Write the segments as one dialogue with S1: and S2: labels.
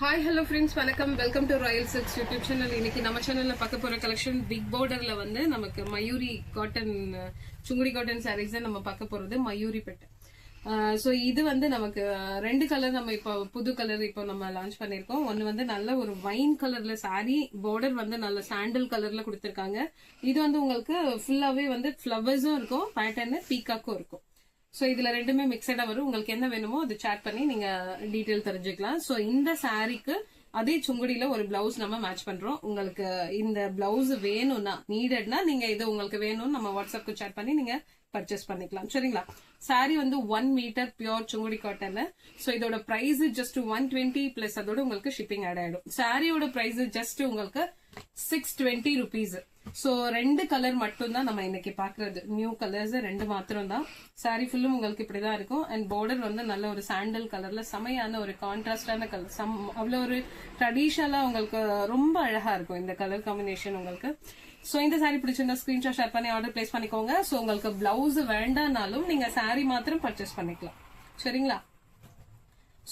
S1: Hi hello friends, வணக்கம். Welcome to Royal silks YouTube channel. இன்னைக்கு நம்ம சேனல்ல பார்க்க போற கலெக்ஷன் பிக் பார்டர்ல வந்து நமக்கு மயூரி காட்டன், சுங்குடி காட்டன் சாரீஸ் தான் நம்ம பார்க்க போறது. மயூரி பெட். ஸோ இது வந்து நமக்கு ரெண்டு கலர் நம்ம இப்போ புது கலர் இப்போ நம்ம லான்ச் பண்ணிருக்கோம். ஒன்னு வந்து நல்ல ஒரு வைன் கலர்ல சாரி, பார்டர் வந்து நல்ல சாண்டல் கலர்ல கொடுத்திருக்காங்க. இது வந்து உங்களுக்கு ஃபுல்லாவே வந்து ஃபிளவர்ஸும் இருக்கும், பேட்டர்னு பீகாக்கும் இருக்கும். சோ இதுல ரெண்டுமே மிக்சடா வரும். உங்களுக்கு என்ன வேணுமோ அது சாட் பண்ணி நீங்க டீடைல் தெரிஞ்சுக்கலாம். சோ இந்த சாரீக்கு அதே சுங்குடியில ஒரு பிளவுஸ் நம்ம மேட்ச் பண்றோம். உங்களுக்கு இந்த பிளவுஸ் வேணும்னா, நீடட்னா நீங்க இது உங்களுக்கு வேணும்னு நம்ம வாட்ஸ்அப்க்கு சாட் பண்ணி நீங்க பர்ச்சேஸ் பண்ணிக்கலாம். சரிங்களா? சாரி வந்து 1 metre pure Sungudi cotton. So இதோட பிரைஸ் ஜஸ்ட் 120 பிளஸ் அதோட உங்களுக்கு ஷிப்பிங் ஆட் ஆயிடும். சாரியோட பிரைஸ் ஜஸ்ட் உங்களுக்கு 620 rupees. சோ ரெண்டு கலர் மட்டும் தான் நம்ம இன்னைக்கு பாக்குறது. நியூ கலர்ஸ் ரெண்டு மாத்திரம் தான். சாரி ஃபுல்லும் உங்களுக்கு இப்படிதான் இருக்கும். அண்ட் பார்டர் வந்து நல்ல ஒரு சாண்டல் கலர்ல செமையான ஒரு கான்ட்ராஸ்டான கலர், அவ்வளவு ஒரு ட்ரெடிஷனலா உங்களுக்கு ரொம்ப அழகா இருக்கும் இந்த கலர் காம்பினேஷன் உங்களுக்கு. சோ இந்த சாரி பிடிச்சிருந்தா ஸ்கிரீன்ஷாட் ஷேர் பண்ணி ஆர்டர் பிளேஸ் பண்ணிக்கோங்க. சோ உங்களுக்கு பிளவுஸ் வேண்டாம்னாலும் நீங்க சாரி மாத்திரம் பர்ச்சேஸ் பண்ணிக்கலாம். சரிங்களா?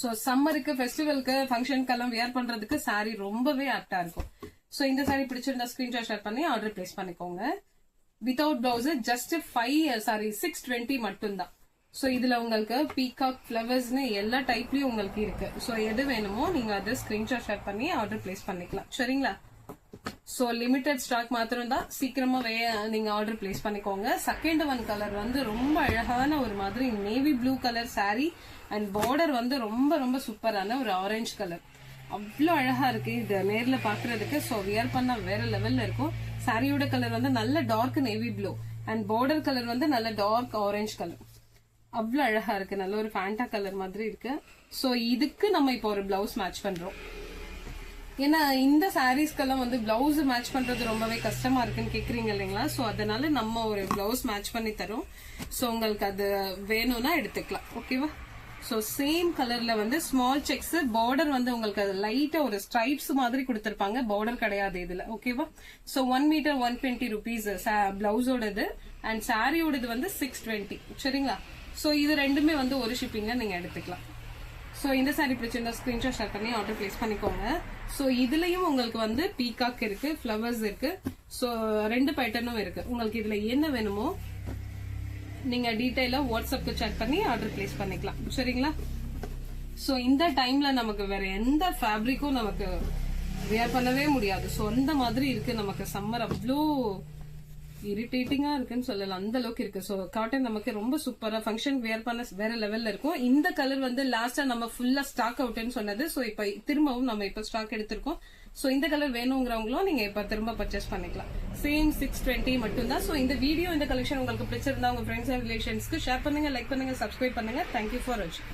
S1: சோ சம்மருக்கு, ஃபெஸ்டிவலுக்கு, ஃபங்க்ஷனுக்கெல்லாம் வியர் பண்றதுக்கு சாரி ரொம்பவே ஆப்டா இருக்கும். சோ இந்த சாரி பிடிச்சிருந்தா ஸ்கிரீன்ஷாட் ஷேர் பண்ணி ஆர்டர் பிளேஸ் பண்ணிக்கோங்க. வித்தவுட் பிளவுஸ் ஜஸ்ட் 620 மட்டும் தான். சோ இதுல உங்களுக்கு பீகாக், ஃபிளவர்ஸ்னு எல்லா டைப்லயும் உங்களுக்கு இருக்கு. சோ எது வேணுமோ நீங்க அதை ஸ்கிரீன்ஷாட் ஷேர் பண்ணி ஆர்டர் பிளேஸ் பண்ணிக்கலாம். சரிங்களா? சோ லிமிடெட் ஸ்டாக் மாத்திரம் தான். சீக்கிரமா நீங்க ஆர்டர் பிளேஸ் பண்ணிக்கோங்க. செகண்ட் ஒன் கலர் வந்து ரொம்ப அழகான ஒரு மாதிரி navy blue colour sorry and border வந்து ரொம்ப ரொம்ப சூப்பரான ஒரு ஆரஞ்சு கலர். அவ்வளவு அழகா இருக்கு இது நேர்ல பாக்குறதுக்கு. சோ வியர் பண்ணா வேற லெவல்ல இருக்கும். சாரியோட கலர் வந்து நல்ல dark navy blue and border colour வந்து நல்ல டார்க் ஆரஞ்சு கலர். அவ்வளவு அழகா இருக்கு. நல்ல ஒரு ஃபேண்டா கலர் மாதிரி இருக்கு. சோ இதுக்கு நம்ம இப்போ ஒரு பிளவுஸ் மேட்ச் பண்றோம். ஏன்னா இந்த சாரீஸ்க்கெல்லாம் வந்து பிளவுஸ் மேட்ச் பண்றது ரொம்பவே கஷ்டமா இருக்குன்னு கேக்குறீங்க இல்லைங்களா? சோ அதனால நம்ம ஒரு பிளவுஸ் மேட்ச் பண்ணி தரோம். சோ உங்களுக்கு அது வேணும்னா எடுத்துக்கலாம். ஓகேவா? சோ சேம் கலர்ல வந்து ஸ்மால் செக்ஸ், பார்டர் வந்து உங்களுக்கு லைட்டா ஒரு ஸ்ட்ரைப்ஸ் மாதிரி கொடுத்திருப்பாங்க. பார்டர் கிடையாது இதுல. ஓகேவா? சோ 1 மீட்டர் 120 rupees பிளவுஸோடது அண்ட் சாரியோடது வந்து 620. சரிங்களா? சோ இது ரெண்டுமே வந்து ஒரு ஷிப்பிங்க நீங்க எடுத்துக்கலாம். சோ இந்த சாரி பிடிச்சிருந்தா ஸ்கிரீன்ஷாட் ஷேர் பண்ணி ஆர்டர் பிளேஸ் பண்ணிக்கோங்க. சோ இதுலயும் உங்களுக்கு வந்து பீகாக் இருக்கு, ஃபிளவர்ஸ் இருக்கு. சோ ரெண்டு பேட்டர்னும் இருக்கு. உங்களுக்கு இதுல என்ன வேணுமோ நீங்க டீடைலா வாட்ஸ்அப்க்கு சாட் பண்ணி ஆர்டர் பிளேஸ் பண்ணிக்கலாம். சரிங்களா? சோ இந்த டைம்ல நமக்கு வேற எந்த ஃபேப்ரிக்கும் நமக்கு வியர் பண்ணவே முடியாது. சோ அந்த மாதிரி இருக்கு நமக்கு. சம்மர் அவ்வளோ இரிட்டேட்டிங்கா இருக்குன்னு சொல்லலாம், அந்த அளவுக்கு இருக்கு. சோ காட்டன் நமக்கு ரொம்ப சூப்பரா ஃபங்க்ஷன் வியர் பண்ண வேற லெவல்ல இருக்கும். இந்த கலர் வந்து லாஸ்டா நம்ம ஃபுல்லா ஸ்டாக் அவுட்னு சொன்னது. சோ இப்ப திரும்பவும் நம்ம இப்ப ஸ்டாக் எடுத்திருக்கோம். சோ இந்த கலர் வேணுங்கிறவங்களும் நீங்க இப்ப திரும்ப பர்ச்சேஸ் பண்ணிக்கலாம். சேம் 620 மட்டும் தான். சோ இந்த வீடியோ, இந்த கலெக்ஷன் உங்களுக்கு பிடிச்சிருந்தா உங்க ஃப்ரெண்ட்ஸ் அண்ட் ரிலேஷன்ஸ்க்கு ஷேர் பண்ணுங்க, லைக் பண்ணுங்க, சப்ஸ்கிரைப் பண்ணுங்க. தேங்க்யூ ஃபார் வாட்சிங்.